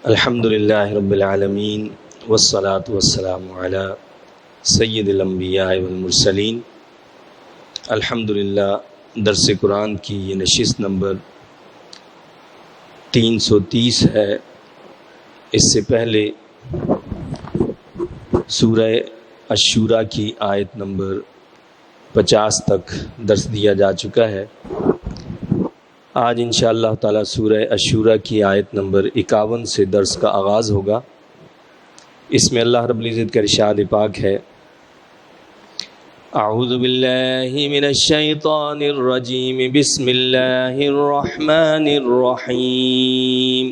الحمد للہ رب العالمین والصلاة والسلام علی سید الانبیاء والمرسلین۔ الحمد للہ درس قرآن کی یہ نشست نمبر 330 ہے۔ اس سے پہلے سورہ الشورى کی آیت نمبر 50 تک درس دیا جا چکا ہے۔ آج انشاءاللہ تعالی سورہ الشورى کی آیت نمبر 51 سے درس کا آغاز ہوگا۔ اس میں اللہ رب العزت کا ارشاد پاک ہے: اعوذ باللہ من الشیطان الرجیم، بسم اللہ الرحمن الرحیم۔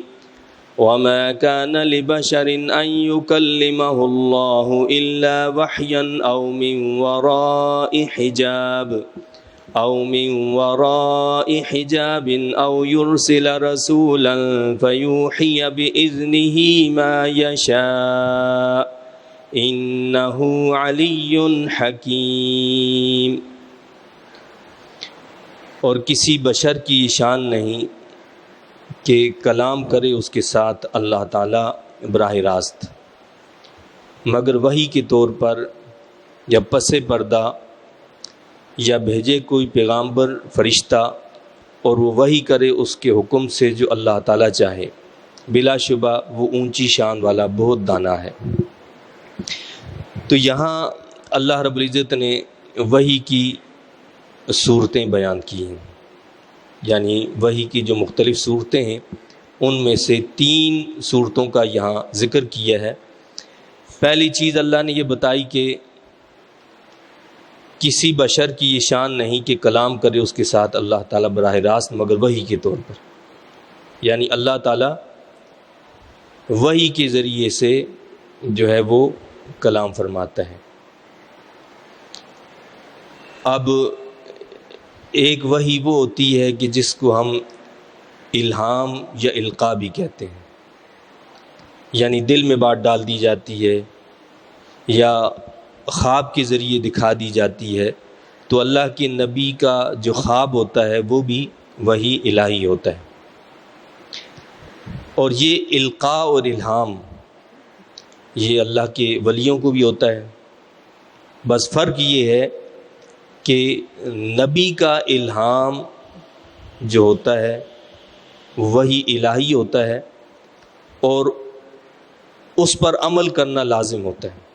وما كان لبشر ان يكلمه الله الا وحيا او من وراء حجاب او يرسل رسولا فيوحي باذنه ما يشاء انه علي حكيم۔ اور کسی بشر کی شان نہیں کہ کلام کرے اس کے ساتھ اللہ تعالیٰ براہ راست، مگر وحی کے طور پر یا پس پردہ، یا بھیجے کوئی پیغامبر فرشتہ اور وہ وحی کرے اس کے حکم سے جو اللہ تعالیٰ چاہے۔ بلا شبہ وہ اونچی شان والا بہت دانا ہے۔ تو یہاں اللہ رب العزت نے وحی کی صورتیں بیان کی ہیں، یعنی وحی کی جو مختلف صورتیں ہیں ان میں سے 3 صورتوں کا یہاں ذکر کیا ہے۔ پہلی چیز اللہ نے یہ بتائی کہ کسی بشر کی یہ شان نہیں کہ کلام کرے اس کے ساتھ اللہ تعالیٰ براہ راست مگر وحی کے طور پر، یعنی اللہ تعالیٰ وحی کے ذریعے سے جو ہے وہ کلام فرماتا ہے۔ اب ایک وحی وہ ہوتی ہے کہ جس کو ہم الہام یا القاء بھی کہتے ہیں، یعنی دل میں بات ڈال دی جاتی ہے یا خواب کے ذریعے دکھا دی جاتی ہے۔ تو اللہ کے نبی کا جو خواب ہوتا ہے وہ بھی وحی الہی ہوتا ہے۔ اور یہ القاء اور الہام یہ اللہ کے ولیوں کو بھی ہوتا ہے، بس فرق یہ ہے کہ نبی کا الہام جو ہوتا ہے وہی الہی ہوتا ہے اور اس پر عمل کرنا لازم ہوتا ہے۔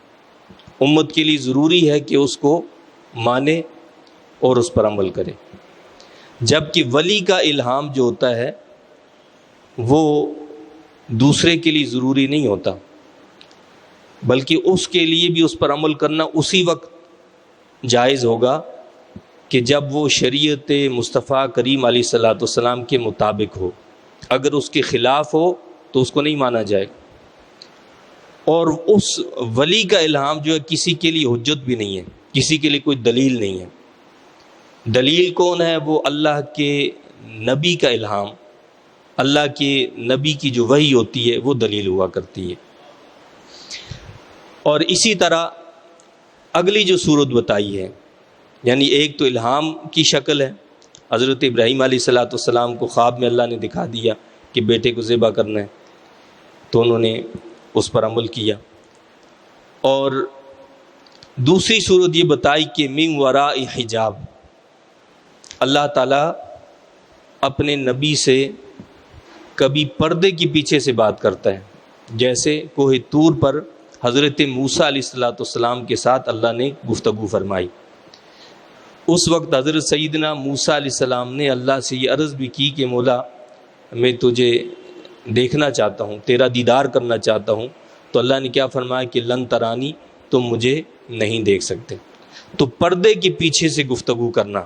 امت کے لیے ضروری ہے کہ اس کو مانے اور اس پر عمل کرے، جبکہ ولی کا الہام جو ہوتا ہے وہ دوسرے کے لیے ضروری نہیں ہوتا، بلکہ اس کے لیے بھی اس پر عمل کرنا اسی وقت جائز ہوگا کہ جب وہ شریعت مصطفیٰ کریم علیہ الصلوۃ والسلام کے مطابق ہو۔ اگر اس کے خلاف ہو تو اس کو نہیں مانا جائے گا۔ اور اس ولی کا الہام جو ہے کسی کے لیے حجت بھی نہیں ہے، کسی کے لیے کوئی دلیل نہیں ہے۔ دلیل کون ہے؟ وہ اللہ کے نبی کا الہام، اللہ کے نبی کی جو وحی ہوتی ہے وہ دلیل ہوا کرتی ہے۔ اور اسی طرح اگلی جو صورت بتائی ہے، یعنی ایک تو الہام کی شکل ہے، حضرت ابراہیم علیہ الصلوۃ والسلام کو خواب میں اللہ نے دکھا دیا کہ بیٹے کو ذبح کرنا ہے، تو انہوں نے اس پر عمل کیا۔ اور دوسری صورت یہ بتائی کہ من وراء حجاب، اللہ تعالیٰ اپنے نبی سے کبھی پردے کے پیچھے سے بات کرتا ہے، جیسے کوہ طور پر حضرت موسیٰ علیہ الصلوۃ والسلام کے ساتھ اللہ نے گفتگو فرمائی۔ اس وقت حضرت سیدنا موسیٰ علیہ السلام نے اللہ سے یہ عرض بھی کی کہ مولا میں تجھے دیکھنا چاہتا ہوں، تیرا دیدار کرنا چاہتا ہوں۔ تو اللہ نے کیا فرمایا کہ لن ترانی، تم مجھے نہیں دیکھ سکتے۔ تو پردے کے پیچھے سے گفتگو کرنا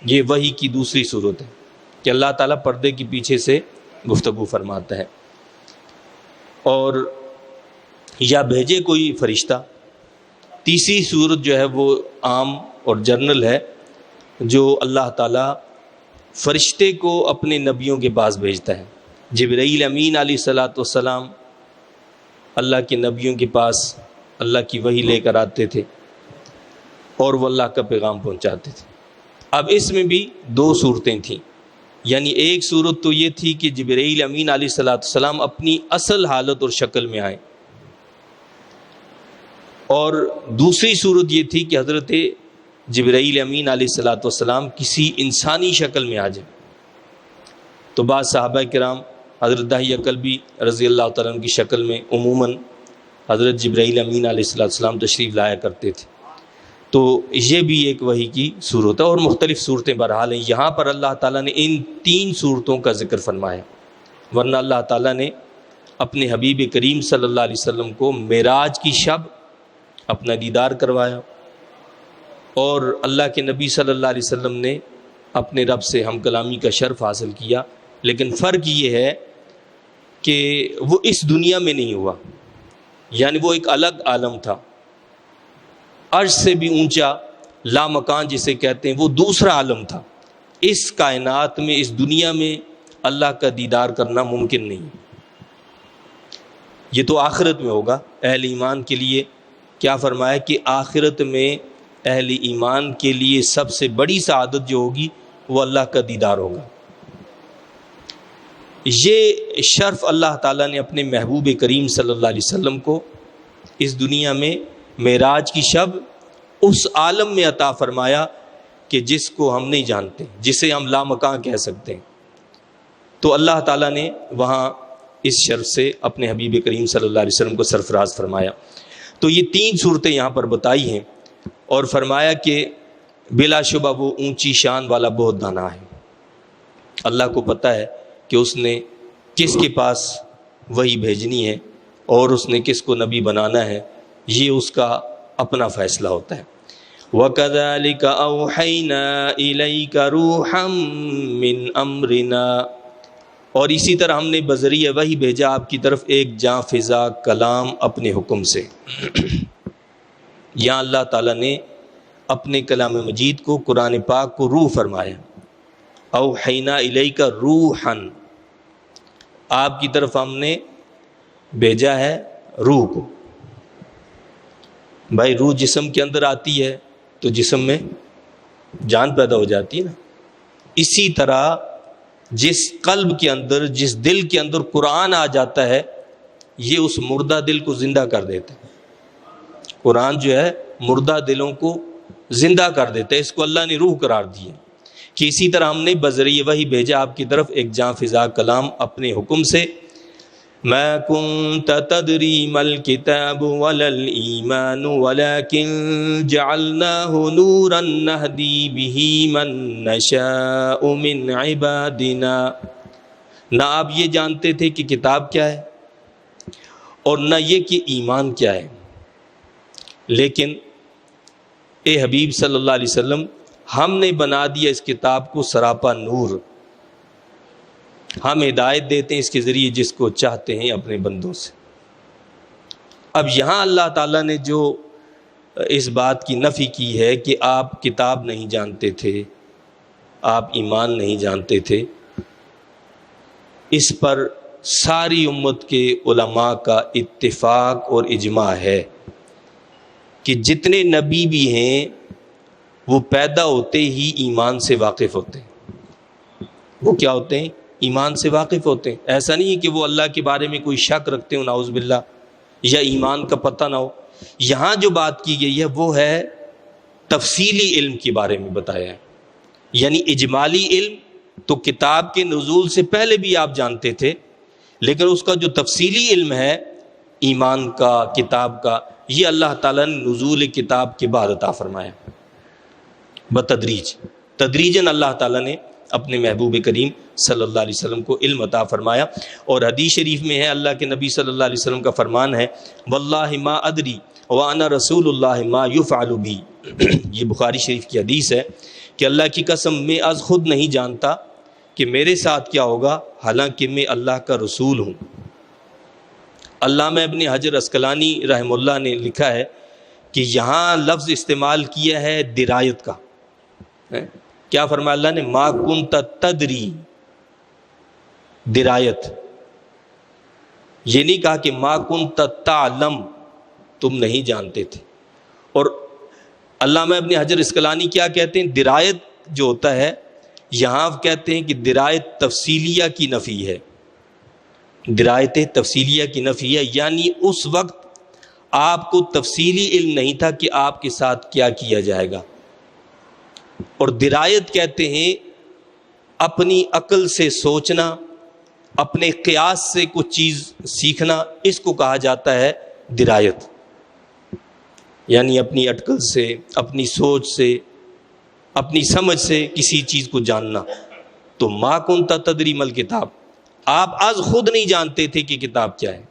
یہ وحی کی دوسری صورت ہے کہ اللہ تعالیٰ پردے کے پیچھے سے گفتگو فرماتا ہے۔ اور یا بھیجے کوئی فرشتہ۔ تیسری صورت جو ہے وہ عام اور جنرل ہے، جو اللہ تعالیٰ فرشتے کو اپنے نبیوں کے پاس بھیجتا ہے۔ جبرائیل امین علیہ الصلوۃ والسلام اللہ کے نبیوں کے پاس اللہ کی وحی لے کر آتے تھے اور وہ اللہ کا پیغام پہنچاتے تھے۔ اب اس میں بھی 2 صورتیں تھیں، یعنی ایک صورت تو یہ تھی کہ جبرائیل امین علیہ الصلوۃ والسلام اپنی اصل حالت اور شکل میں آئے، اور دوسری صورت یہ تھی کہ حضرت جبرائیل امین علیہ الصلوۃ والسلام کسی انسانی شکل میں آ جائیں۔ تو بعض صحابہ کرام حضرت داہیہ کلبی رضی اللہ تعالیٰ عنہ کی شکل میں عموماً حضرت جبرائیل امین علیہ الصلوۃ والسلام تشریف لایا کرتے تھے۔ تو یہ بھی ایک وحی کی صورت ہے، اور مختلف صورتیں بہرحال ہیں۔ یہاں پر اللہ تعالیٰ نے ان 3 صورتوں کا ذکر فرمایا، ورنہ اللہ تعالیٰ نے اپنے حبیب کریم صلی اللہ علیہ وسلم کو معراج کی شب اپنا دیدار کروایا، اور اللہ کے نبی صلی اللہ علیہ وسلم نے اپنے رب سے ہم کلامی کا شرف حاصل کیا، لیکن فرق یہ ہے کہ وہ اس دنیا میں نہیں ہوا، یعنی وہ ایک الگ عالم تھا، عرش سے بھی اونچا لامکان جسے کہتے ہیں، وہ دوسرا عالم تھا۔ اس کائنات میں، اس دنیا میں اللہ کا دیدار کرنا ممکن نہیں، یہ تو آخرت میں ہوگا۔ اہل ایمان کے لیے کیا فرمایا کہ آخرت میں اہل ایمان کے لیے سب سے بڑی سعادت جو ہوگی وہ اللہ کا دیدار ہوگا۔ یہ شرف اللہ تعالیٰ نے اپنے محبوب کریم صلی اللہ علیہ وسلم کو اس دنیا میں معراج کی شب اس عالم میں عطا فرمایا کہ جس کو ہم نہیں جانتے، جسے ہم لامکان کہہ سکتے ہیں۔ تو اللہ تعالیٰ نے وہاں اس شرف سے اپنے حبیب کریم صلی اللہ علیہ وسلم کو سرفراز فرمایا۔ تو یہ 3 صورتیں یہاں پر بتائی ہیں، اور فرمایا کہ بلا شبہ وہ اونچی شان والا بہت دانا ہے۔ اللہ کو پتہ ہے کہ اس نے کس کے پاس وحی بھیجنی ہے اور اس نے کس کو نبی بنانا ہے، یہ اس کا اپنا فیصلہ ہوتا ہے۔ وَكَذَلِكَ أَوْحَيْنَا إِلَيْكَ رُوحًا مِّنْ أَمْرِنَا، اور اسی طرح ہم نے بذریعہ وحی بھیجا آپ کی طرف ایک جاں فضا کلام اپنے حکم سے۔ یہاں اللہ تعالیٰ نے اپنے کلام مجید کو، قرآن پاک کو روح فرمایا۔ اوحینا الیک روحً، آپ کی طرف ہم نے بھیجا ہے روح کو۔ بھائی روح جسم کے اندر آتی ہے تو جسم میں جان پیدا ہو جاتی ہے نا، اسی طرح جس قلب کے اندر، جس دل کے اندر قرآن آ جاتا ہے، یہ اس مردہ دل کو زندہ کر دیتا ہے۔ قرآن جو ہے مردہ دلوں کو زندہ کر دیتا ہے، اس کو اللہ نے روح قرار دیا کہ اسی طرح ہم نے بذریعہ وحی بھیجا آپ کی طرف ایک جاں فضا کلام اپنے حکم سے۔ ما كنت تدري ما الكتاب ولا الإيمان ولكن جعلناه نورا نهدي به من نشاء من عبادنا، نہ آپ یہ جانتے تھے کہ کتاب کیا ہے اور نہ یہ کہ ایمان کیا ہے، لیکن اے حبیب صلی اللہ علیہ وسلم ہم نے بنا دیا اس کتاب کو سراپا نور، ہم ہدایت دیتے ہیں اس کے ذریعے جس کو چاہتے ہیں اپنے بندوں سے۔ اب یہاں اللہ تعالیٰ نے جو اس بات کی نفی کی ہے کہ آپ کتاب نہیں جانتے تھے، آپ ایمان نہیں جانتے تھے، اس پر ساری امت کے علماء کا اتفاق اور اجماع ہے کہ جتنے نبی بھی ہیں وہ پیدا ہوتے ہی ایمان سے واقف ہوتے ہیں۔ وہ کیا ہوتے ہیں؟ ایمان سے واقف ہوتے ہیں۔ ایسا نہیں ہے کہ وہ اللہ کے بارے میں کوئی شک رکھتے ہوں نعوذ باللہ، یا ایمان کا پتہ نہ ہو۔ یہاں جو بات کی گئی ہے وہ ہے تفصیلی علم کے بارے میں بتایا ہے، یعنی اجمالی علم تو کتاب کے نزول سے پہلے بھی آپ جانتے تھے، لیکن اس کا جو تفصیلی علم ہے ایمان کا، کتاب کا، یہ اللہ تعالیٰ نے نزول کتاب کے بعد عطا فرمایا بتدریج۔ تدریجاً اللہ تعالیٰ نے اپنے محبوب کریم صلی اللہ علیہ وسلم کو علم عطا فرمایا۔ اور حدیث شریف میں ہے، اللہ کے نبی صلی اللہ علیہ وسلم کا فرمان ہے، واللہ ما ادری وانا رسول اللہ ما یفعل بی، یہ بخاری شریف کی حدیث ہے کہ اللہ کی قسم میں از خود نہیں جانتا کہ میرے ساتھ کیا ہوگا، حالانکہ میں اللہ کا رسول ہوں۔ علامہ ابن حجر عسقلانی رحمہ اللہ نے لکھا ہے کہ یہاں لفظ استعمال کیا ہے درایت کا۔ کیا فرمایا اللہ نے؟ ما کنت تدری، درایت۔ یہ نہیں کہا کہ ما کنت تعلم، تم نہیں جانتے تھے۔ اور علامہ ابن حجر عسقلانی کیا کہتے ہیں؟ درایت جو ہوتا ہے یہاں کہتے ہیں کہ درایت تفصیلیہ کی نفی ہے، درایت تفصیلیہ کی نفی ہے، یعنی اس وقت آپ کو تفصیلی علم نہیں تھا کہ آپ کے ساتھ کیا کیا جائے گا. اور درایت کہتے ہیں اپنی عقل سے سوچنا، اپنے قیاس سے کچھ چیز سیکھنا، اس کو کہا جاتا ہے درایت. یعنی اپنی عقل سے، اپنی سوچ سے، اپنی سمجھ سے کسی چیز کو جاننا. تو ما کنت تدری مل کتاب، آپ از خود نہیں جانتے تھے کہ کتاب کیا ہے.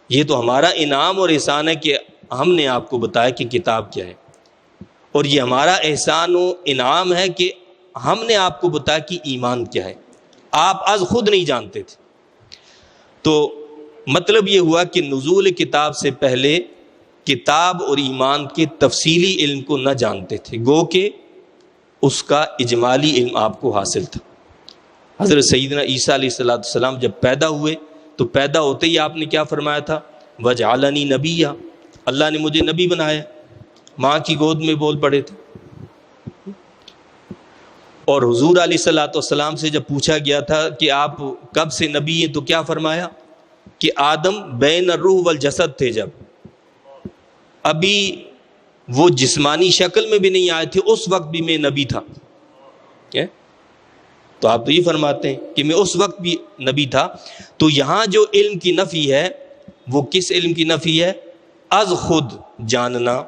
یہ تو ہمارا انعام اور احسان ہے کہ ہم نے آپ کو بتایا کہ کتاب کیا ہے، اور یہ ہمارا احسان و انعام ہے کہ ہم نے آپ کو بتایا کہ ایمان کیا ہے. آپ از خود نہیں جانتے تھے. تو مطلب یہ ہوا کہ نزول کتاب سے پہلے کتاب اور ایمان کے تفصیلی علم کو نہ جانتے تھے، گو کہ اس کا اجمالی علم آپ کو حاصل تھا. حضرت سیدنا عیسیٰ علیہ السلام جب پیدا ہوئے تو پیدا ہوتے ہی آپ نے کیا فرمایا تھا؟ وجعلنی نبیّا، اللہ نے مجھے نبی بنایا. ماں کی گود میں بول پڑے تھے. اور حضور علیہ السلام سے جب پوچھا گیا تھا کہ آپ کب سے نبی ہیں، تو کیا فرمایا کہ آدم بین الروح والجسد تھے، جب ابھی وہ جسمانی شکل میں بھی نہیں آئے تھے اس وقت بھی میں نبی تھا. تو آپ تو یہ فرماتے ہیں کہ میں اس وقت بھی نبی تھا. تو یہاں جو علم کی نفی ہے وہ کس علم کی نفی ہے؟ از خود جاننا،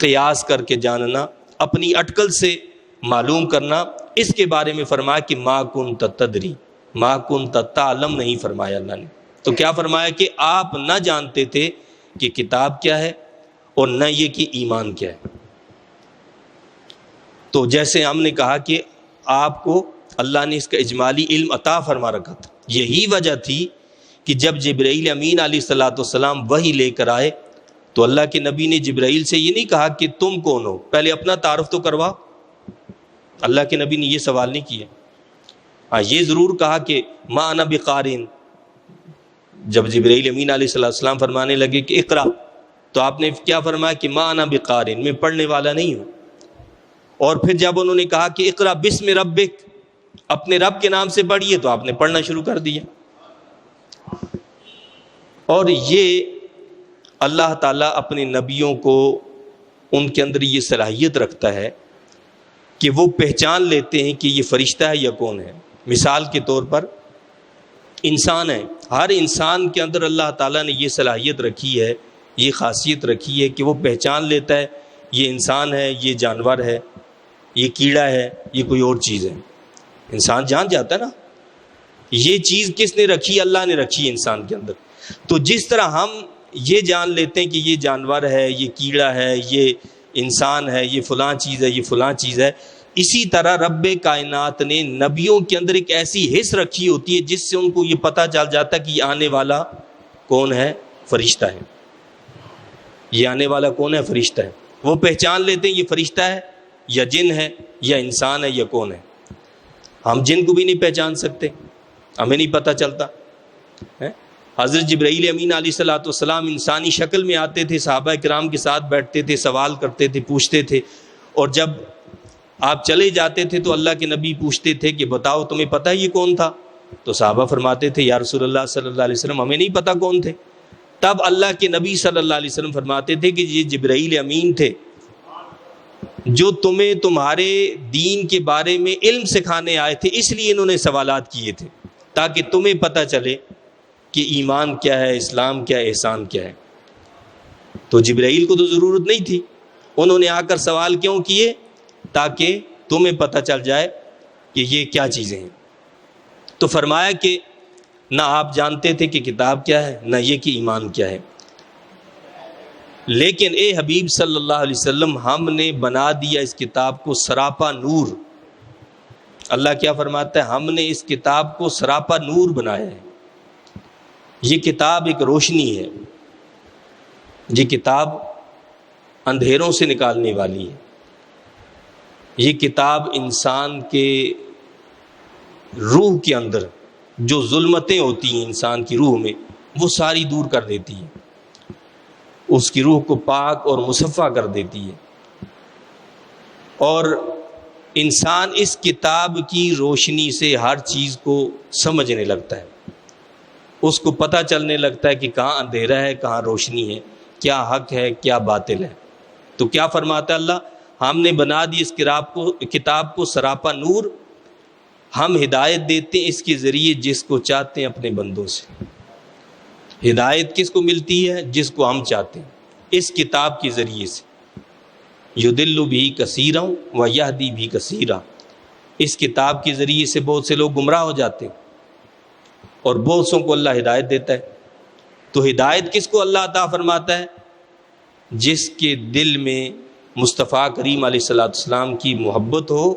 قیاس کر کے جاننا، اپنی اٹکل سے معلوم کرنا. اس کے بارے میں فرمایا کہ ما کنت تدری، ما کنت تعلم نہیں فرمایا اللہ نے. تو کیا فرمایا کہ آپ نہ جانتے تھے کہ کتاب کیا ہے اور نہ یہ کہ ایمان کیا ہے. تو جیسے ہم نے کہا کہ آپ کو اللہ نے اس کا اجمالی علم عطا فرما رکھا تھا. یہی وجہ تھی کہ جب جبرائیل امین علیہ السلام وحی لے کر آئے تو اللہ کے نبی نے جبرائیل سے یہ نہیں کہا کہ تم کون ہو، پہلے اپنا تعارف تو کروا. اللہ کے نبی نے یہ سوال نہیں کیا. ہاں یہ ضرور کہا کہ ما انا بقارئ. جب جبرائیل امین علیہ السلام فرمانے لگے کہ اقرا، تو آپ نے کیا فرمایا کہ ما انا بقارئ، میں پڑھنے والا نہیں ہوں. اور پھر جب انہوں نے کہا کہ اقرا بسم ربک، اپنے رب کے نام سے پڑھیے، تو آپ نے پڑھنا شروع کر دیا. اور یہ اللہ تعالیٰ اپنے نبیوں کو ان کے اندر یہ صلاحیت رکھتا ہے کہ وہ پہچان لیتے ہیں کہ یہ فرشتہ ہے یا کون ہے. مثال کے طور پر انسان ہے، ہر انسان کے اندر اللہ تعالیٰ نے یہ صلاحیت رکھی ہے، یہ خاصیت رکھی ہے کہ وہ پہچان لیتا ہے یہ انسان ہے، یہ جانور ہے، یہ کیڑا ہے، یہ کوئی اور چیز ہے. انسان جان جاتا ہے نا یہ چیز کس نے رکھی؟ اللہ نے رکھی ہے انسان کے اندر. تو جس طرح ہم یہ جان لیتے ہیں کہ یہ جانور ہے، یہ کیڑا ہے، یہ انسان ہے، یہ فلاں چیز ہے، یہ فلاں چیز ہے، اسی طرح رب کائنات نے نبیوں کے اندر ایک ایسی حس رکھی ہوتی ہے جس سے ان کو یہ پتہ چل جاتا ہے کہ یہ آنے والا کون ہے؟ فرشتہ ہے. یہ آنے والا کون ہے؟ فرشتہ ہے. وہ پہچان لیتے ہیں یہ فرشتہ ہے یا جن ہے یا انسان ہے یا کون ہے. ہم جن کو بھی نہیں پہچان سکتے، ہمیں نہیں پتہ چلتا. حضرت جبرائیل امین علیہ السلام انسانی شکل میں آتے تھے، صحابہ کرام کے ساتھ بیٹھتے تھے، سوال کرتے تھے، پوچھتے تھے. اور جب آپ چلے جاتے تھے تو اللہ کے نبی پوچھتے تھے کہ بتاؤ تمہیں پتہ ہے یہ کون تھا؟ تو صحابہ فرماتے تھے یا رسول اللہ صلی اللہ علیہ وسلم ہمیں نہیں پتہ کون تھے. تب اللہ کے نبی صلی اللہ علیہ وسلم فرماتے تھے کہ یہ جبرائیل امین تھے جو تمہیں تمہارے دین کے بارے میں علم سکھانے آئے تھے، اس لیے انہوں نے سوالات کیے تھے تاکہ تمہیں پتہ چلے کہ ایمان کیا ہے، اسلام کیا ہے، احسان کیا ہے. تو جبرائیل کو تو ضرورت نہیں تھی، انہوں نے آ کر سوال کیوں کیے؟ تاکہ تمہیں پتہ چل جائے کہ یہ کیا چیزیں ہیں. تو فرمایا کہ نہ آپ جانتے تھے کہ کتاب کیا ہے، نہ یہ کہ ایمان کیا ہے، لیکن اے حبیب صلی اللہ علیہ وسلم ہم نے بنا دیا اس کتاب کو سراپا نور. اللہ کیا فرماتا ہے؟ ہم نے اس کتاب کو سراپا نور بنایا ہے. یہ کتاب ایک روشنی ہے، یہ کتاب اندھیروں سے نکالنے والی ہے. یہ کتاب انسان کے روح کے اندر جو ظلمتیں ہوتی ہیں انسان کی روح میں وہ ساری دور کر دیتی ہے، اس کی روح کو پاک اور مصفا کر دیتی ہے. اور انسان اس کتاب کی روشنی سے ہر چیز کو سمجھنے لگتا ہے، اس کو پتہ چلنے لگتا ہے کہ کہاں اندھیرا ہے کہاں روشنی ہے، کیا حق ہے کیا باطل ہے۔ تو کیا فرماتا ہے اللہ، ہم نے بنا دی اس کتاب کو سراپا نور، ہم ہدایت دیتے ہیں اس کے ذریعے جس کو چاہتے ہیں اپنے بندوں سے۔ ہدایت کس کو ملتی ہے؟ جس کو ہم چاہتے ہیں، اس کتاب کے ذریعے سے۔ یضل بھی کثیرا ویہدی بھی کثیرا، اس کتاب کے ذریعے سے بہت سے لوگ گمراہ ہو جاتے ہیں اور بہت سوں کو اللہ ہدایت دیتا ہے۔ تو ہدایت کس کو اللہ عطا فرماتا ہے؟ جس کے دل میں مصطفیٰ کریم علیہ الصلوۃ والسلام کی محبت ہو،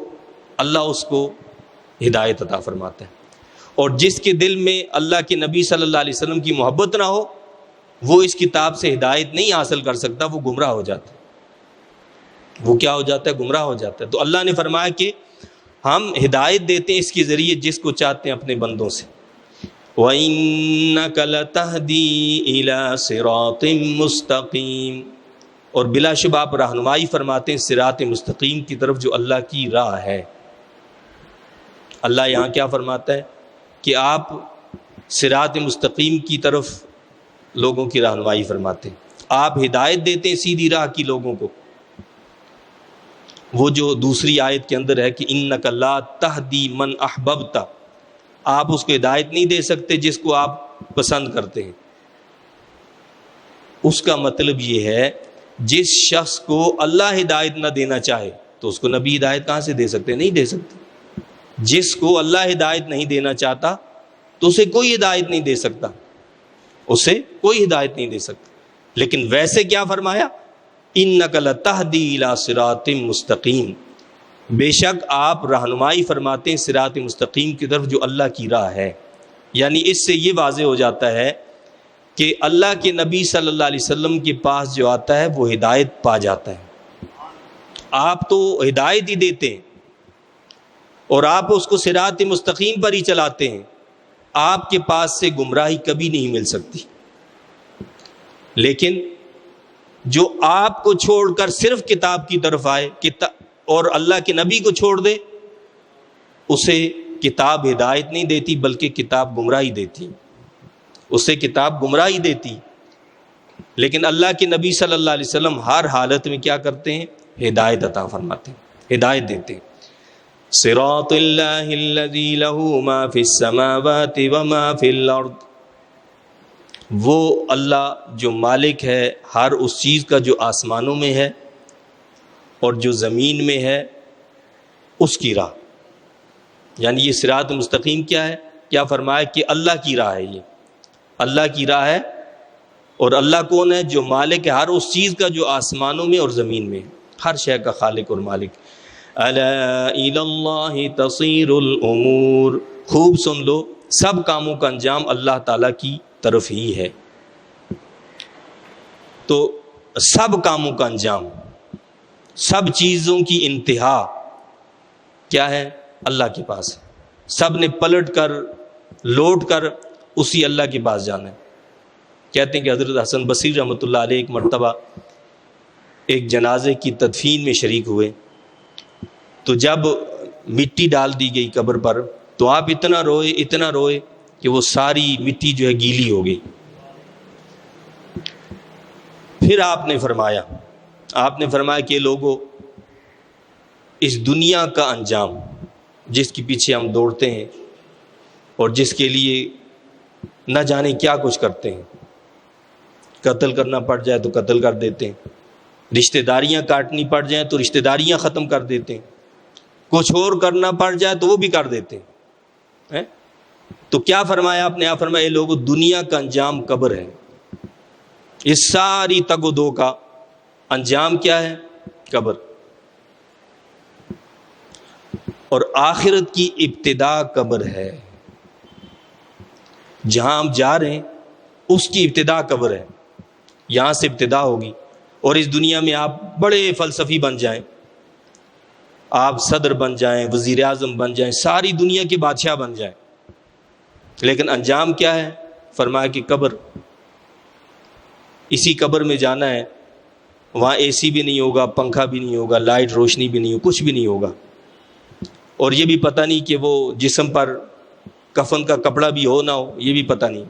اللہ اس کو ہدایت عطا فرماتا ہے، اور جس کے دل میں اللہ کے نبی صلی اللہ علیہ وسلم کی محبت نہ ہو، وہ اس کتاب سے ہدایت نہیں حاصل کر سکتا، وہ گمراہ ہو جاتا ہے۔ وہ کیا ہو جاتا ہے؟ گمراہ ہو جاتا ہے۔ تو اللہ نے فرمایا کہ ہم ہدایت دیتے ہیں اس کے ذریعے جس کو چاہتے ہیں اپنے بندوں سے۔ وَإِنَّكَ لَتَهْدِي إِلَى صِرَاطٍ مُسْتَقِيمٍ، اور بلا شبہ آپ رہنمائی فرماتے ہیں صراط مستقیم کی طرف جو اللہ کی راہ ہے۔ اللہ یہاں کیا فرماتا ہے کہ آپ صراط مستقیم کی طرف لوگوں کی رہنمائی فرماتے ہیں، آپ ہدایت دیتے ہیں سیدھی راہ کی لوگوں کو۔ وہ جو دوسری آیت کے اندر ہے کہ انک لا تہدی من احببت، آپ اس کو ہدایت نہیں دے سکتے جس کو آپ پسند کرتے ہیں۔ اس کا مطلب یہ ہے جس شخص کو اللہ ہدایت نہ دینا چاہے تو اس کو نبی ہدایت کہاں سے دے سکتے؟ نہیں دے سکتے۔ جس کو اللہ ہدایت نہیں دینا چاہتا تو اسے کوئی ہدایت نہیں دے سکتا، اسے کوئی ہدایت نہیں دے سکتا۔ لیکن ویسے کیا فرمایا؟ انک لتہدی الی صراط مستقیم، بے شک آپ رہنمائی فرماتے ہیں صراط مستقیم کی طرف جو اللہ کی راہ ہے۔ یعنی اس سے یہ واضح ہو جاتا ہے کہ اللہ کے نبی صلی اللہ علیہ وسلم کے پاس جو آتا ہے وہ ہدایت پا جاتا ہے۔ آپ تو ہدایت ہی دیتے ہیں اور آپ اس کو صراط مستقیم پر ہی چلاتے ہیں، آپ کے پاس سے گمراہی کبھی نہیں مل سکتی۔ لیکن جو آپ کو چھوڑ کر صرف کتاب کی طرف آئے اور اللہ کے نبی کو چھوڑ دے، اسے کتاب ہدایت نہیں دیتی بلکہ کتاب گمراہی دیتی، اسے کتاب گمراہی دیتی۔ لیکن اللہ کے نبی صلی اللہ علیہ وسلم ہر حالت میں کیا کرتے ہیں؟ ہدایت عطا فرماتے ہیں، ہدایت دیتے ہیں۔ صراط اللہ الذی لہ ما فی السماوات وما فی الارض، وہ اللہ جو مالک ہے ہر اس چیز کا جو آسمانوں میں ہے اور جو زمین میں ہے، اس کی راہ۔ یعنی یہ صراط مستقیم کیا ہے؟ کیا فرمایا کہ اللہ کی راہ ہے، یہ اللہ کی راہ ہے۔ اور اللہ کون ہے؟ جو مالک ہے ہر اس چیز کا جو آسمانوں میں اور زمین میں، ہر شے کا خالق اور مالک۔ الا الی اللہ تصیر الامور، خوب سن لو، سب کاموں کا انجام اللہ تعالیٰ کی طرف ہی ہے۔ تو سب کاموں کا انجام، سب چیزوں کی انتہا کیا ہے؟ اللہ کے پاس۔ سب نے پلٹ کر لوٹ کر اسی اللہ کے پاس جانا ہے۔ کہتے ہیں کہ حضرت حسن بصری رحمۃ اللہ علیہ ایک مرتبہ ایک جنازے کی تدفین میں شریک ہوئے، تو جب مٹی ڈال دی گئی قبر پر تو آپ اتنا روئے کہ وہ ساری مٹی جو ہے گیلی ہو گئی۔ پھر آپ نے فرمایا کہ لوگوں، اس دنیا کا انجام جس کے پیچھے ہم دوڑتے ہیں اور جس کے لیے نہ جانے کیا کچھ کرتے ہیں، قتل کرنا پڑ جائے تو قتل کر دیتے ہیں، رشتہ داریاں کاٹنی پڑ جائیں تو رشتہ داریاں ختم کر دیتے ہیں، کچھ اور کرنا پڑ جائے تو وہ بھی کر دیتے ہیں۔ تو کیا فرمایا آپ نے؟ آپ فرمایا لوگوں، دنیا کا انجام قبر ہے، اس ساری تگ و دو کا انجام کیا ہے؟ قبر۔ اور آخرت کی ابتدا قبر ہے، جہاں ہم جا رہے ہیں اس کی ابتدا قبر ہے، یہاں سے ابتدا ہوگی۔ اور اس دنیا میں آپ بڑے فلسفی بن جائیں، آپ صدر بن جائیں، وزیر اعظم بن جائیں، ساری دنیا کے بادشاہ بن جائیں، لیکن انجام کیا ہے؟ فرمایا کہ قبر۔ اسی قبر میں جانا ہے، وہاں اے سی بھی نہیں ہوگا، پنکھا بھی نہیں ہوگا، لائٹ روشنی بھی نہیں ہوگا، کچھ بھی نہیں ہوگا۔ اور یہ بھی پتہ نہیں کہ وہ جسم پر کفن کا کپڑا بھی ہو نہ ہو، یہ بھی پتہ نہیں،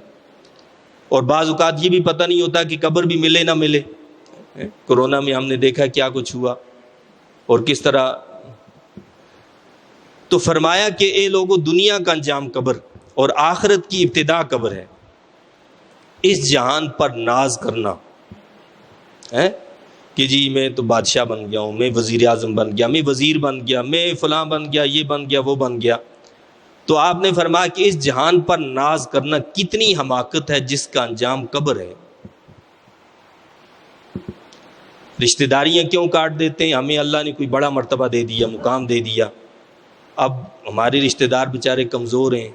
اور بعض اوقات یہ بھی پتہ نہیں ہوتا کہ قبر بھی ملے نہ ملے۔ کورونا میں ہم نے دیکھا کیا کچھ ہوا اور کس طرح۔ تو فرمایا کہ اے لوگو، دنیا کا انجام قبر اور آخرت کی ابتدا قبر ہے۔ اس جہان پر ناز کرنا ہے کہ جی میں تو بادشاہ بن گیا ہوں، میں وزیر اعظم بن گیا، میں وزیر بن گیا، میں فلاں بن گیا، یہ بن گیا، وہ بن گیا۔ تو آپ نے فرمایا کہ اس جہان پر ناز کرنا کتنی حماقت ہے جس کا انجام قبر ہے۔ رشتہ داریاں کیوں کاٹ دیتے ہیں؟ ہمیں اللہ نے کوئی بڑا مرتبہ دے دیا، مقام دے دیا، اب ہمارے رشتہ دار بیچارے کمزور ہیں،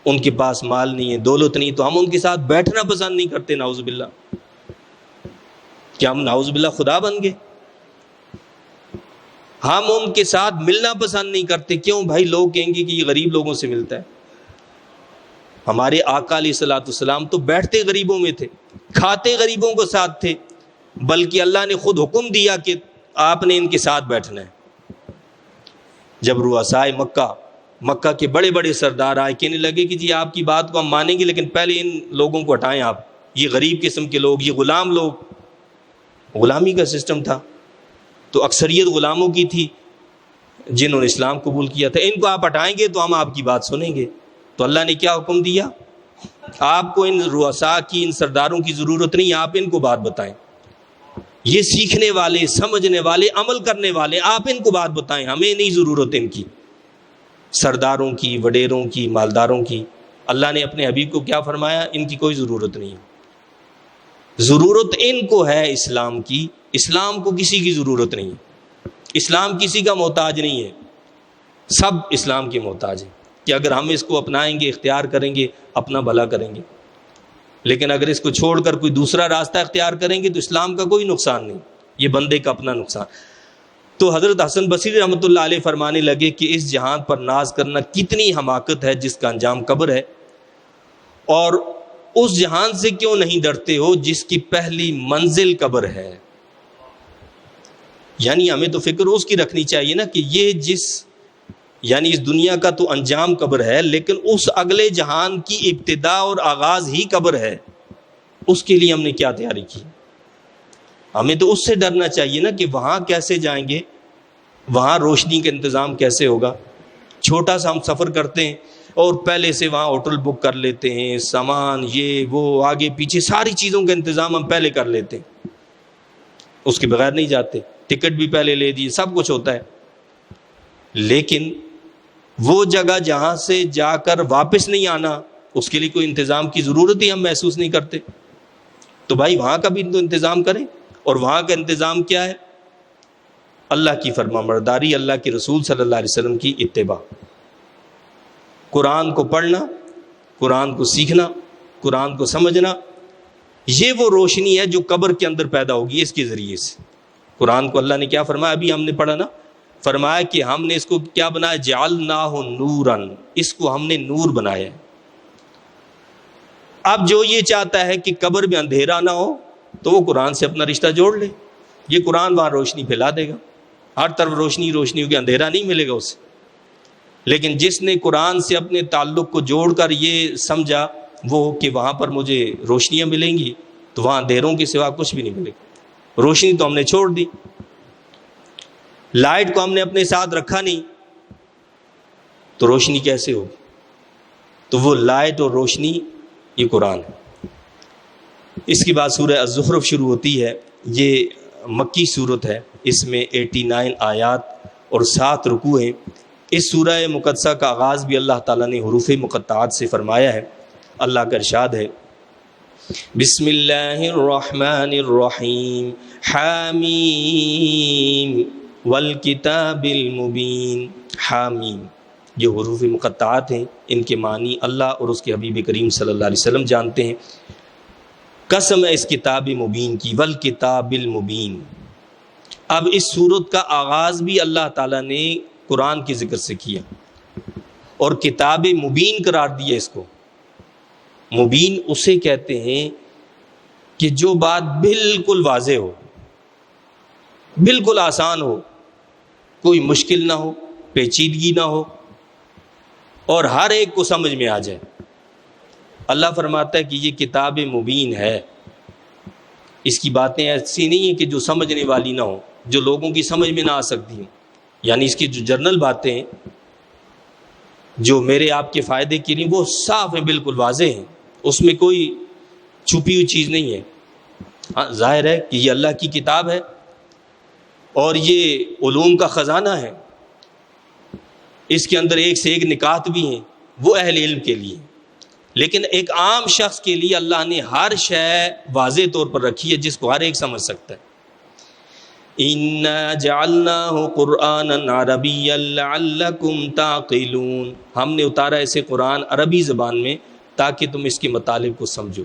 ان کے پاس مال نہیں ہے، دولت نہیں، تو ہم ان کے ساتھ بیٹھنا پسند نہیں کرتے۔ نعوذ باللہ، کیا ہم نعوذ باللہ خدا بن گئے؟ ہم ان کے ساتھ ملنا پسند نہیں کرتے۔ کیوں بھائی؟ لوگ کہیں گے کہ یہ غریب لوگوں سے ملتا ہے۔ ہمارے آقا علیہ الصلوۃ والسلام تو بیٹھتے غریبوں میں تھے، کھاتے غریبوں کو ساتھ تھے، بلکہ اللہ نے خود حکم دیا کہ آپ نے ان کے ساتھ بیٹھنا ہے۔ جب رؤسائے مکہ کے بڑے بڑے سردار آئے، کہنے لگے کہ جی آپ کی بات کو ہم مانیں گے، لیکن پہلے ان لوگوں کو ہٹائیں آپ، یہ غریب قسم کے لوگ، یہ غلام لوگ۔ غلامی کا سسٹم تھا تو اکثریت غلاموں کی تھی جنہوں نے اسلام قبول کیا تھا، ان کو آپ ہٹائیں گے تو ہم آپ کی بات سنیں گے۔ تو اللہ نے کیا حکم دیا؟ آپ کو ان رؤساء کی، ان سرداروں کی ضرورت نہیں، آپ ان کو بات بتائیں۔ یہ سیکھنے والے، سمجھنے والے، عمل کرنے والے، آپ ان کو بات بتائیں، ہمیں نہیں ضرورت ان کی، سرداروں کی، وڈیروں کی، مالداروں کی۔ اللہ نے اپنے حبیب کو کیا فرمایا؟ ان کی کوئی ضرورت نہیں ہے، ضرورت ان کو ہے اسلام کی۔ اسلام کو کسی کی ضرورت نہیں ہے، اسلام کسی کا محتاج نہیں ہے، سب اسلام کے محتاج ہیں کہ اگر ہم اس کو اپنائیں گے، اختیار کریں گے، اپنا بھلا کریں گے، لیکن اگر اس کو چھوڑ کر کوئی دوسرا راستہ اختیار کریں گے تو اسلام کا کوئی نقصان نہیں، یہ بندے کا اپنا نقصان۔ تو حضرت حسن بصری رحمۃ اللہ علیہ فرمانے لگے کہ اس جہان پر ناز کرنا کتنی حماقت ہے جس کا انجام قبر ہے، اور اس جہان سے کیوں نہیں ڈرتے ہو جس کی پہلی منزل قبر ہے۔ یعنی ہمیں تو فکر اس کی رکھنی چاہیے نا کہ یہ یعنی اس دنیا کا تو انجام قبر ہے، لیکن اس اگلے جہان کی ابتدا اور آغاز ہی قبر ہے، اس کے لیے ہم نے کیا تیاری کی؟ ہمیں تو اس سے ڈرنا چاہیے نا کہ وہاں کیسے جائیں گے، وہاں روشنی کا انتظام کیسے ہوگا۔ چھوٹا سا ہم سفر کرتے ہیں اور پہلے سے وہاں ہوٹل بک کر لیتے ہیں، سامان یہ وہ آگے پیچھے ساری چیزوں کا انتظام ہم پہلے کر لیتے ہیں، اس کے بغیر نہیں جاتے، ٹکٹ بھی پہلے لے دی، سب کچھ ہوتا ہے، لیکن وہ جگہ جہاں سے جا کر واپس نہیں آنا، اس کے لیے کوئی انتظام کی ضرورت ہی ہم محسوس نہیں کرتے۔ تو بھائی وہاں کا بھی تو انتظام کریں، اور وہاں کا انتظام کیا ہے؟ اللہ کی فرما برداری، اللہ کے رسول صلی اللہ علیہ وسلم کی اتباع، قرآن کو پڑھنا، قرآن کو سیکھنا، قرآن کو سمجھنا، یہ وہ روشنی ہے جو قبر کے اندر پیدا ہوگی اس کے ذریعے سے۔ قرآن کو اللہ نے کیا فرمایا؟ ابھی ہم نے پڑھا نا، فرمایا کہ ہم نے اس کو کیا بنایا؟ جعلناہ نوراً، اس کو ہم نے نور بنایا ہے۔ اب جو یہ چاہتا ہے کہ قبر میں اندھیرا نہ ہو تو وہ قرآن سے اپنا رشتہ جوڑ لے، یہ قرآن وہاں روشنی پھیلا دے گا، ہر طرف روشنی روشنی ہوگی، اندھیرا نہیں ملے گا اسے۔ لیکن جس نے قرآن سے اپنے تعلق کو جوڑ کر یہ سمجھا وہ کہ وہاں پر مجھے روشنیاں ملیں گی، تو وہاں اندھیروں کے سوا کچھ بھی نہیں ملے گا۔ روشنی تو ہم نے چھوڑ دی، لائٹ کو ہم نے اپنے ساتھ رکھا نہیں، تو روشنی کیسے ہوگی؟ تو وہ لائٹ اور روشنی یہ قرآن ہے۔ اس کے بعد سورہ الزخرف شروع ہوتی ہے، یہ مکی صورت ہے، اس میں 89 آیات اور 7 رکوع ہیں۔ اس سورہ مقدسہ کا آغاز بھی اللہ تعالیٰ نے حروف مقطعات سے فرمایا ہے۔ اللہ کا ارشاد ہے، بسم اللہ الرحمن الرحیم، حامیم والکتاب المبین۔ حامیم، یہ حروف مقطعات ہیں، ان کے معنی اللہ اور اس کے حبیب کریم صلی اللہ علیہ وسلم جانتے ہیں۔ قسم ہے اس کتاب مبین کی، والکتاب المبین۔ اب اس سورت کا آغاز بھی اللہ تعالیٰ نے قرآن کے ذکر سے کیا اور کتاب مبین قرار دیا اس کو۔ مبین اسے کہتے ہیں کہ جو بات بالکل واضح ہو، بالکل آسان ہو، کوئی مشکل نہ ہو، پیچیدگی نہ ہو اور ہر ایک کو سمجھ میں آ جائے۔ اللہ فرماتا ہے کہ یہ کتاب مبین ہے، اس کی باتیں ایسی نہیں ہیں کہ جو سمجھنے والی نہ ہو، جو لوگوں کی سمجھ میں نہ آ سکتی ہوں، یعنی اس کی جو جنرل باتیں ہیں جو میرے آپ کے فائدے کی نہیں، وہ صاف ہیں، بالکل واضح ہیں، اس میں کوئی چھپی ہوئی چیز نہیں ہے۔ ہاں ظاہر ہے کہ یہ اللہ کی کتاب ہے اور یہ علوم کا خزانہ ہے، اس کے اندر ایک سے ایک نکات بھی ہیں، وہ اہل علم کے لیے، لیکن ایک عام شخص کے لیے اللہ نے ہر شے واضح طور پر رکھی ہے جس کو ہر ایک سمجھ سکتا ہے۔ اِنَّا جَعَلْنَاهُ قُرْآنًا عَرَبِيًّا لَعَلَّكُمْ تَعْقِلُونَ، ہم نے اتارا اسے قرآن عربی زبان میں تاکہ تم اس کے مطالب کو سمجھو۔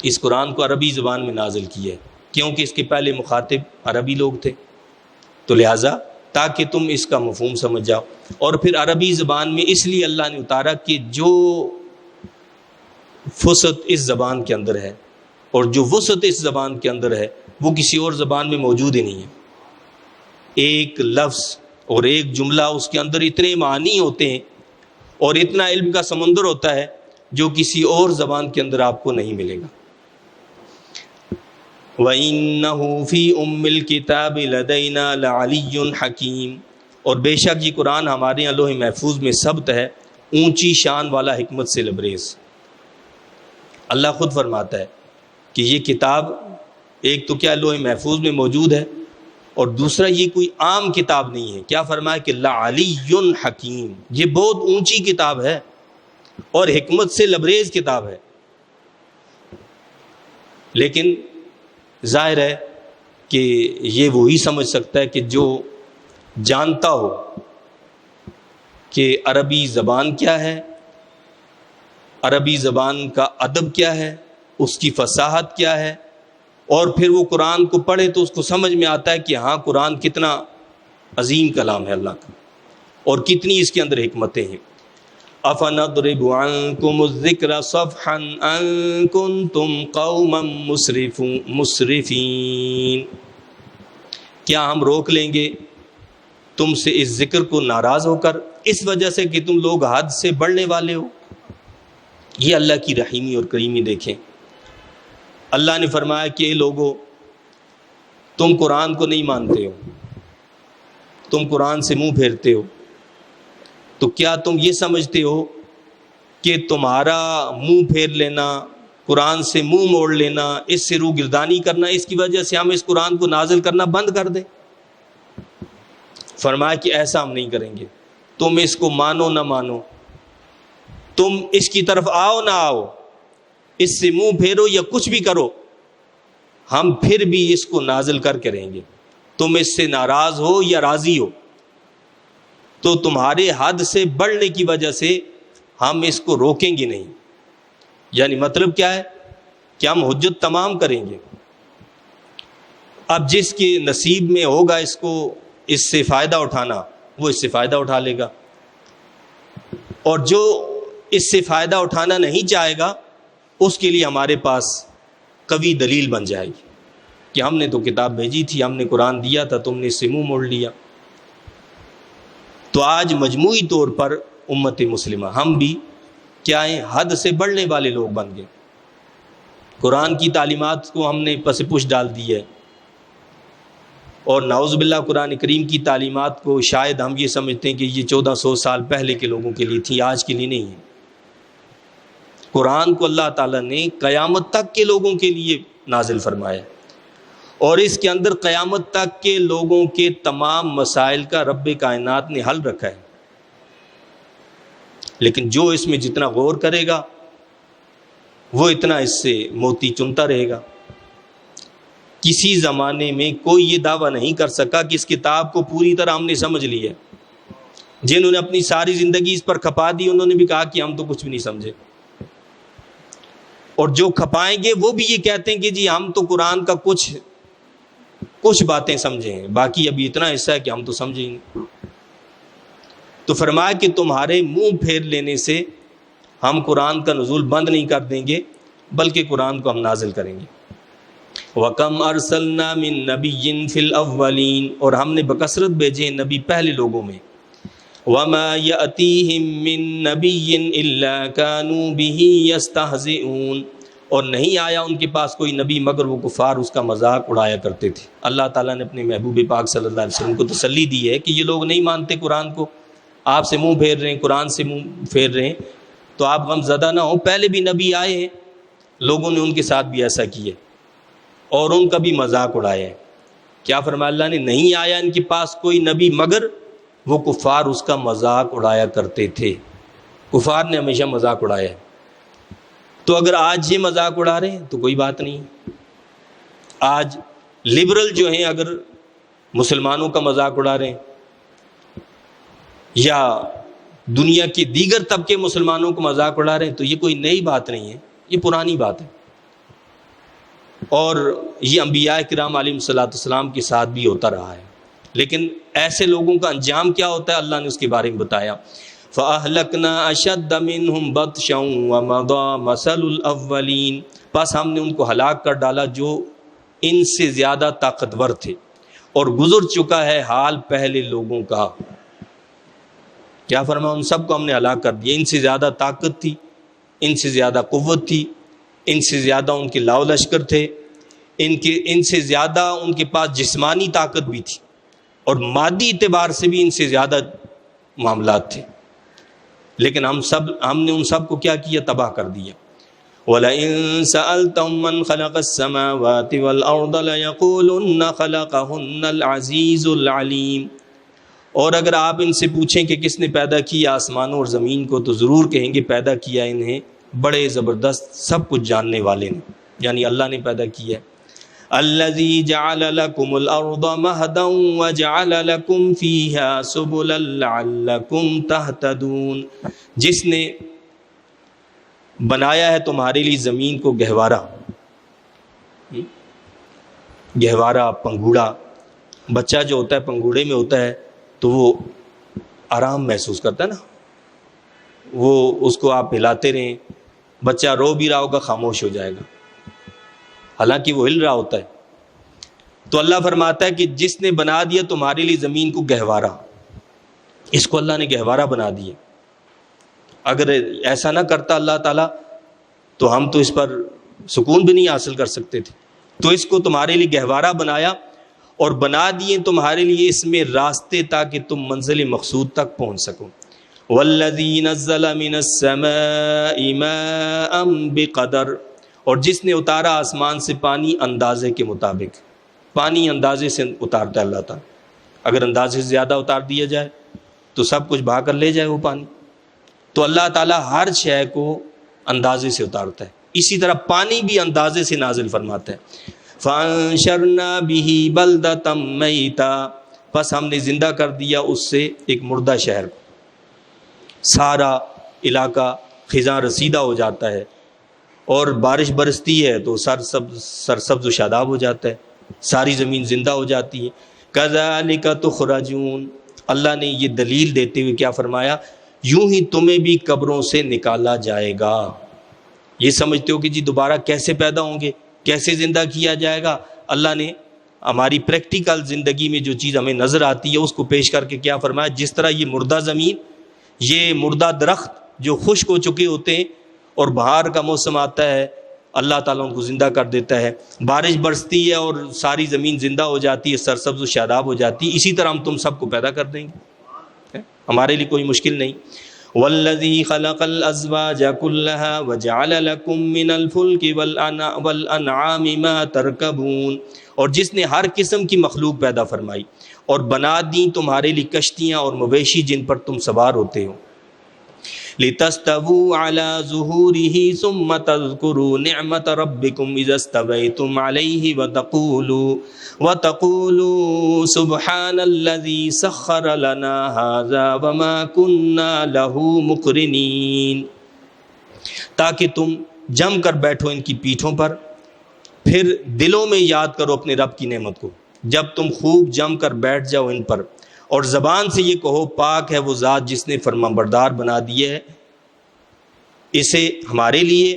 اس قرآن کو عربی زبان میں نازل کیا ہے کیونکہ اس کے پہلے مخاطب عربی لوگ تھے، تو لہٰذا تاکہ تم اس کا مفہوم سمجھ جاؤ۔ اور پھر عربی زبان میں اس لیے اللہ نے اتارا کہ جو فصحت اس زبان کے اندر ہے اور جو وسعت اس زبان کے اندر ہے وہ کسی اور زبان میں موجود ہی نہیں ہے۔ ایک لفظ اور ایک جملہ اس کے اندر اتنے معنی ہوتے ہیں اور اتنا علم کا سمندر ہوتا ہے جو کسی اور زبان کے اندر آپ کو نہیں ملے گا۔ وَإِنَّهُ فِي أُمِّ الْكِتَابِ لَدَيْنَا لَعَلِيٌّ حَكِيمٌ، اور بے شک یہ قرآن ہمارے یہاں لوح محفوظ میں ثبت ہے، اونچی شان والا، حکمت سے لبریز۔ اللہ خود فرماتا ہے کہ یہ کتاب ایک تو کیا لوح محفوظ میں موجود ہے اور دوسرا یہ کوئی عام کتاب نہیں ہے۔ کیا فرمایا کہ لَعَلِيٌّ حَكِيمٌ، یہ بہت اونچی کتاب ہے اور حکمت سے لبریز کتاب ہے۔ لیکن ظاہر ہے کہ یہ وہی سمجھ سکتا ہے کہ جو جانتا ہو کہ عربی زبان کیا ہے، عربی زبان کا ادب کیا ہے، اس کی فصاحت کیا ہے، اور پھر وہ قرآن کو پڑھے تو اس کو سمجھ میں آتا ہے کہ ہاں قرآن کتنا عظیم کلام ہے اللہ کا اور کتنی اس کے اندر حکمتیں ہیں۔ أَفَنَضْرِبُ عَنْكُمُ الذِّكْرَ صَفْحًا أَن كُنتُمْ قَوْمًا مُسْرِفِينَ، کیا ہم روک لیں گے تم سے اس ذکر کو ناراض ہو کر، اس وجہ سے کہ تم لوگ حد سے بڑھنے والے ہو۔ یہ اللہ کی رحیمی اور کریمی دیکھیں۔ اللہ نے فرمایا کہ اے لوگو، تم قرآن کو نہیں مانتے ہو، تم قرآن سے منہ پھیرتے ہو، تو کیا تم یہ سمجھتے ہو کہ تمہارا منہ پھیر لینا، قرآن سے منہ موڑ لینا، اس سے روگردانی کرنا، اس کی وجہ سے ہم اس قرآن کو نازل کرنا بند کر دیں؟ فرمایا کہ ایسا ہم نہیں کریں گے، تم اس کو مانو نہ مانو، تم اس کی طرف آؤ نہ آؤ، اس سے منہ پھیرو یا کچھ بھی کرو، ہم پھر بھی اس کو نازل کر کے رہیں گے۔ تم اس سے ناراض ہو یا راضی ہو، تو تمہارے حد سے بڑھنے کی وجہ سے ہم اس کو روکیں گے نہیں۔ یعنی مطلب کیا ہے کہ ہم حجت تمام کریں گے۔ اب جس کے نصیب میں ہوگا اس کو اس سے فائدہ اٹھانا، وہ اس سے فائدہ اٹھا لے گا، اور جو اس سے فائدہ اٹھانا نہیں چاہے گا اس کے لیے ہمارے پاس قوی دلیل بن جائے گی کہ ہم نے تو کتاب بھیجی تھی، ہم نے قرآن دیا تھا، تم نے اس سے منہ موڑ لیا۔ تو آج مجموعی طور پر امت مسلمہ ہم بھی کیا ہیں، حد سے بڑھنے والے لوگ بن گئے۔ قرآن کی تعلیمات کو ہم نے پس پش ڈال دی ہے، اور نعوذ باللہ قرآن کریم کی تعلیمات کو شاید ہم یہ سمجھتے ہیں کہ یہ 1400 سال پہلے کے لوگوں کے لیے تھی، آج کے لیے نہیں ہے۔ قرآن کو اللہ تعالیٰ نے قیامت تک کے لوگوں کے لیے نازل فرمایا، اور اس کے اندر قیامت تک کے لوگوں کے تمام مسائل کا رب کائنات نے حل رکھا ہے۔ لیکن جو اس میں جتنا غور کرے گا وہ اتنا اس سے موتی چنتا رہے گا۔ کسی زمانے میں کوئی یہ دعویٰ نہیں کر سکا کہ اس کتاب کو پوری طرح ہم نے سمجھ لیا ہے۔ جنہوں نے اپنی ساری زندگی اس پر کھپا دی انہوں نے بھی کہا کہ ہم تو کچھ بھی نہیں سمجھے، اور جو کھپائیں گے وہ بھی یہ کہتے ہیں کہ جی ہم تو قرآن کا کچھ باتیں سمجھے ہیں، باقی ابھی اتنا حصہ ہے کہ ہم تو سمجھیں نہیں۔ تو فرمایا کہ تمہارے منہ پھیر لینے سے ہم قرآن کا نزول بند نہیں کر دیں گے، بلکہ قرآن کو ہم نازل کریں گے۔ وَكَمْ أَرْسَلْنَا مِن نَبِيٍّ فِي الْأَوَّلِينَ، اور ہم نے بکثرت بھیجے نبی پہلے لوگوں میں، وما يأتيهم من نبي إلا كانوا به يستهزئون، اور نہیں آیا ان کے پاس کوئی نبی مگر وہ کفار اس کا مذاق اڑایا کرتے تھے۔ اللہ تعالیٰ نے اپنے محبوب پاک صلی اللہ علیہ وسلم کو تسلی دی ہے کہ یہ لوگ نہیں مانتے قرآن کو، آپ سے منہ پھیر رہے ہیں، قرآن سے منہ پھیر رہے ہیں، تو آپ غم زدہ نہ ہوں، پہلے بھی نبی آئے ہیں، لوگوں نے ان کے ساتھ بھی ایسا کیا اور ان کا بھی مذاق اڑایا ہے۔ کیا فرمایا اللہ نے؟ نہیں آیا ان کے پاس کوئی نبی مگر وہ کفار اس کا مذاق اڑایا کرتے تھے۔ کفار نے ہمیشہ مذاق اڑایا ہے، تو اگر آج یہ مذاق اڑا رہے ہیں تو کوئی بات نہیں۔ آج لبرل جو ہیں اگر مسلمانوں کا مذاق اڑا رہے ہیں یا دنیا کے دیگر طبقے مسلمانوں کو مذاق اڑا رہے ہیں تو یہ کوئی نئی بات نہیں ہے، یہ پرانی بات ہے، اور یہ انبیاء کرام علیہم الصلوۃ والسلام کے ساتھ بھی ہوتا رہا ہے۔ لیکن ایسے لوگوں کا انجام کیا ہوتا ہے اللہ نے اس کے بارے میں بتایا، فَأَهْلَكْنَا أَشَدَّ مِنْهُمْ بَطْشًا وَمَضَىٰ مَثَلُ الْأَوَّلِينَ، بس ہم نے ان کو ہلاک کر ڈالا جو ان سے زیادہ طاقتور تھے، اور گزر چکا ہے حال پہلے لوگوں کا۔ کیا فرمایا؟ ان سب کو ہم نے ہلاک کر دیا، ان سے زیادہ طاقت تھی، ان سے زیادہ قوت تھی، ان سے زیادہ ان کے لاؤ لشکر تھے، ان سے زیادہ ان کے پاس جسمانی طاقت بھی تھی، اور مادی اعتبار سے بھی ان سے زیادہ معاملات تھے، لیکن ہم نے ان سب کو کیا کیا؟ تباہ کر دیا۔ وَلَئِن سَأَلْتَهُم مَّنْ خَلَقَ السَّمَاوَاتِ وَالْأَرْضَ لَيَقُولُنَّ خَلَقَهُنَّ الْعَزِيزُ الْعَلِيمُ، اور اگر آپ ان سے پوچھیں کہ کس نے پیدا کیا آسمانوں اور زمین کو، تو ضرور کہیں گے پیدا کیا انہیں بڑے زبردست سب کچھ جاننے والے نے، یعنی اللہ نے پیدا کیا ہے۔ الذي جعل لكم الارض مهدا وجعل لكم فيها سبلا لعلكم تهتدون، جس نے بنایا ہے تمہارے لیے زمین کو گہوارا، گہوارا پنگوڑا، بچہ جو ہوتا ہے پنگوڑے میں ہوتا ہے تو وہ آرام محسوس کرتا ہے نا، وہ اس کو آپ ہلاتے رہیں، بچہ رو بھی رہا ہوگا خاموش ہو جائے گا، حالانکہ وہ ہل رہا ہوتا ہے۔ تو اللہ فرماتا ہے کہ جس نے بنا دیا تمہارے لیے زمین کو گہوارا، اس کو اللہ نے گہوارا بنا دیا، اگر ایسا نہ کرتا اللہ تعالیٰ تو ہم تو اس پر سکون بھی نہیں حاصل کر سکتے تھے، تو اس کو تمہارے لیے گہوارا بنایا اور بنا دیے تمہارے لیے اس میں راستے تاکہ تم منزل مقصود تک پہنچ سکو۔ وَالَّذِي نَزَّلَ مِنَ السَّمَاءِ مَاءً بِقَدَرٍ، اور جس نے اتارا آسمان سے پانی اندازے کے مطابق، پانی اندازے سے اتارتا ہے اللہ تعالیٰ، اگر اندازے سے زیادہ اتار دیا جائے تو سب کچھ بہا کر لے جائے وہ پانی، تو اللہ تعالیٰ ہر شے کو اندازے سے اتارتا ہے، اسی طرح پانی بھی اندازے سے نازل فرماتا ہے۔ فَأَنشَرْنَا بِهِ بَلْدَةً مَيْتًا، پس ہم نے زندہ کر دیا اس سے ایک مردہ شہر کو، سارا علاقہ خزاں رسیدہ ہو جاتا ہے، اور بارش برستی ہے تو سرسبز و شاداب ہو جاتا ہے، ساری زمین زندہ ہو جاتی ہے۔ کذالک تخرجون، اللہ نے یہ دلیل دیتے ہوئے کیا فرمایا؟ یوں ہی تمہیں بھی قبروں سے نکالا جائے گا۔ یہ سمجھتے ہو کہ جی دوبارہ کیسے پیدا ہوں گے، کیسے زندہ کیا جائے گا؟ اللہ نے ہماری پریکٹیکل زندگی میں جو چیز ہمیں نظر آتی ہے اس کو پیش کر کے کیا فرمایا؟ جس طرح یہ مردہ زمین، یہ مردہ درخت جو خشک ہو چکے ہوتے ہیں اور بہار کا موسم آتا ہے اللہ تعالیٰ ان کو زندہ کر دیتا ہے، بارش برستی ہے اور ساری زمین زندہ ہو جاتی ہے، سرسبز و شاداب ہو جاتی ہے، اسی طرح ہم تم سب کو پیدا کر دیں گے، ہمارے لیے کوئی مشکل نہیں۔ وَالَّذِي خَلَقَ الْأَزْوَاجَ كُلَّهَا وَجَعَلَ لَكُم مِّنَ الْفُلْكِ وَالْأَنْعَامِ مَا تَرْكَبُونَ، اور جس نے ہر قسم کی مخلوق پیدا فرمائی اور بنا دیں تمہارے لیے کشتیاں اور مویشی جن پر تم سوار ہوتے ہو۔ لِتَسْتَوُوا عَلَى ظُهُورِهِ ثُمَّ تَذْكُرُوا نِعْمَةَ رَبِّكُمْ إِذَا اسْتَوَيْتُمْ عَلَيْهِ وَتَقُولُوا سُبْحَانَ الَّذِي سَخَّرَ لَنَا هَذَا وَمَا كُنَّا لَهُ مُقْرِنِينَ، تاکہ تم جم کر بیٹھو ان کی پیٹھوں پر، پھر دلوں میں یاد کرو اپنے رب کی نعمت کو، جب تم خوب جم کر بیٹھ جاؤ ان پر، اور زبان سے یہ کہو پاک ہے وہ ذات جس نے فرمانبردار بنا دیا ہے اسے ہمارے لیے،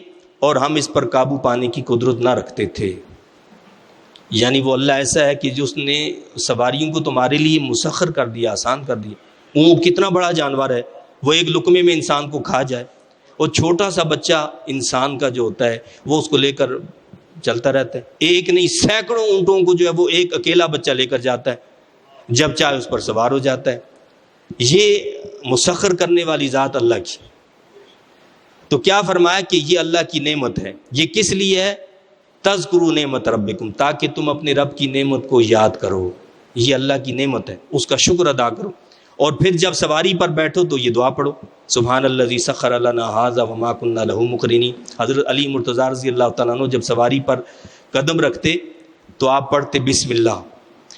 اور ہم اس پر قابو پانے کی قدرت نہ رکھتے تھے۔ یعنی وہ اللہ ایسا ہے کہ جس نے سواریوں کو تمہارے لیے مسخر کر دیا، آسان کر دیا، اونٹ کتنا بڑا جانور ہے، وہ ایک لقمے میں انسان کو کھا جائے، اور چھوٹا سا بچہ انسان کا جو ہوتا ہے وہ اس کو لے کر چلتا رہتا ہے، ایک نہیں سینکڑوں اونٹوں کو جو ہے وہ ایک اکیلا بچہ لے کر جاتا ہے، جب چاہے اس پر سوار ہو جاتا ہے۔ یہ مسخر کرنے والی ذات اللہ کی۔ تو کیا فرمایا کہ یہ اللہ کی نعمت ہے۔ یہ کس لیے ہے؟ تذکروا نعمت ربکم، تاکہ تم اپنے رب کی نعمت کو یاد کرو۔ یہ اللہ کی نعمت ہے، اس کا شکر ادا کرو۔ اور پھر جب سواری پر بیٹھو تو یہ دعا پڑھو، سبحان الذی سخر لنا ھذا وما كنا له مقرنین۔ حضرت علی مرتضیٰ رضی اللہ تعالیٰ عنہ جب سواری پر قدم رکھتے تو آپ پڑھتے بسم اللہ،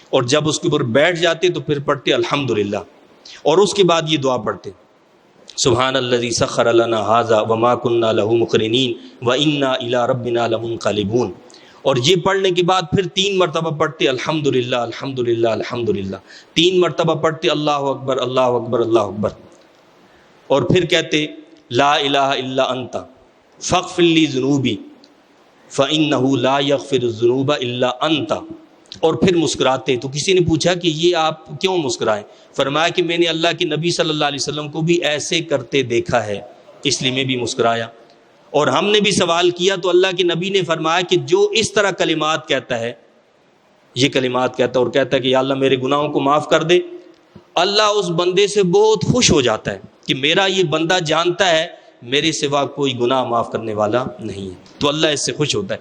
اور جب اس کے اوپر بیٹھ جاتے تو پھر پڑھتے الحمدللہ، اور اس کے بعد یہ دعا پڑھتے سبحان الذی سخر لنا ھذا وما كنا له مقرنین وانا الی ربنا لمنقلبون۔ اور یہ پڑھنے کے بعد پھر 3 مرتبہ پڑھتے الحمدللہ الحمدللہ الحمدللہ، 3 مرتبہ پڑھتے اللہ اکبر اللہ اکبر اللہ اکبر، اور پھر کہتے لا الہ الا انت فاغفر لی ذنوبی فانہ لا یغفر الذنوب الا انت، اور پھر مسکراتے۔ تو کسی نے پوچھا کہ یہ آپ کیوں مسکرائیں؟ فرمایا کہ میں نے اللہ کے نبی صلی اللہ علیہ وسلم کو بھی ایسے کرتے دیکھا ہے، اس لیے میں بھی مسکرایا۔ اور ہم نے بھی سوال کیا تو اللہ کے نبی نے فرمایا کہ جو اس طرح کلمات کہتا ہے، یہ کلمات کہتا ہے اور کہتا ہے کہ یا اللہ میرے گناہوں کو معاف کر دے، اللہ اس بندے سے بہت خوش ہو جاتا ہے کہ میرا یہ بندہ جانتا ہے میرے سوا کوئی گناہ معاف کرنے والا نہیں ہے، تو اللہ اس سے خوش ہوتا ہے۔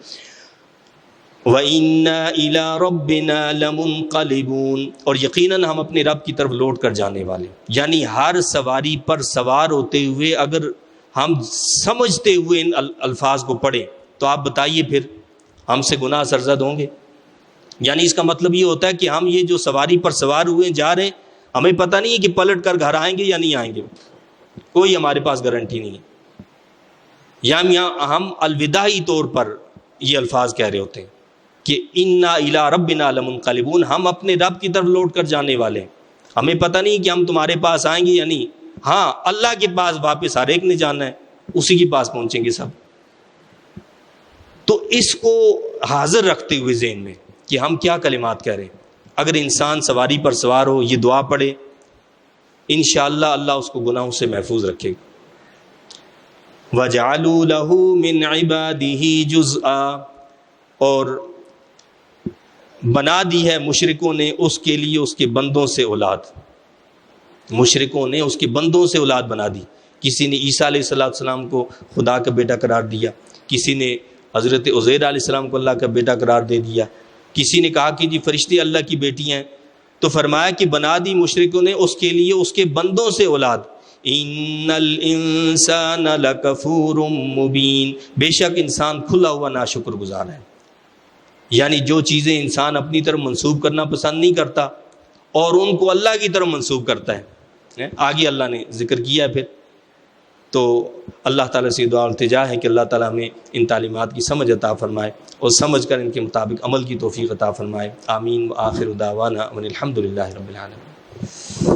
وَإِنَّا إِلَىٰ رَبِّنَا لَمُنْقَلِبُونَ، اور یقیناً ہم اپنے رب کی طرف لوٹ کر جانے والے۔ یعنی ہر سواری پر سوار ہوتے ہوئے اگر ہم سمجھتے ہوئے ان الفاظ کو پڑھیں تو آپ بتائیے پھر ہم سے گناہ سرزد ہوں گے؟ یعنی اس کا مطلب یہ ہوتا ہے کہ ہم یہ جو سواری پر سوار ہوئے جا رہے ہیں، ہمیں پتہ نہیں ہے کہ پلٹ کر گھر آئیں گے یا نہیں آئیں گے، کوئی ہمارے پاس گارنٹی نہیں ہے۔ یا ہم الوداعی طور پر یہ الفاظ کہہ رہے ہوتے ہیں کہ انا الی ربنا لمنقلبون، ہم اپنے رب کی طرف لوٹ کر جانے والے ہیں، ہمیں پتہ نہیں کہ ہم تمہارے پاس آئیں گے یا نہیں۔ ہاں اللہ کے پاس واپس ہر ایک نے جانا ہے، اسی کے پاس پہنچیں گے سب۔ تو اس کو حاضر رکھتے ہوئے ذہن میں کہ ہم کیا کلمات کہہ رہے ہیں، اگر انسان سواری پر سوار ہو یہ دعا پڑھے انشاءاللہ اللہ اس کو گناہوں سے محفوظ رکھے گا۔ وَجَعَلُوا لَهُ مِنْ عِبَادِهِ جُزْءًا، اور بنا دی ہے مشرکوں نے اس کے لیے اس کے بندوں سے اولاد، مشرکوں نے اس کے بندوں سے اولاد بنا دی۔ کسی نے عیسیٰ علیہ السلام کو خدا کا بیٹا قرار دیا، کسی نے حضرت عزیر علیہ السلام کو اللہ کا بیٹا قرار دے دیا، کسی نے کہا کہ جی فرشتے اللہ کی بیٹی ہیں۔ تو فرمایا کہ بنا دی مشرکوں نے اس کے لیے اس کے بندوں سے اولاد۔ ان الانسان لکفور مبین، بے شک انسان کھلا ہوا ناشکر گزار ہے۔ یعنی جو چیزیں انسان اپنی طرف منسوب کرنا پسند نہیں کرتا اور ان کو اللہ کی طرف منسوب کرتا ہے، آگے اللہ نے ذکر کیا پھر۔ تو اللہ تعالیٰ سے دعا التجا ہے کہ اللہ تعالیٰ ہمیں ان تعلیمات کی سمجھ عطا فرمائے اور سمجھ کر ان کے مطابق عمل کی توفیق عطا فرمائے۔ آمین۔ وآخر دعوانا ان الحمد للہ رب العالمین۔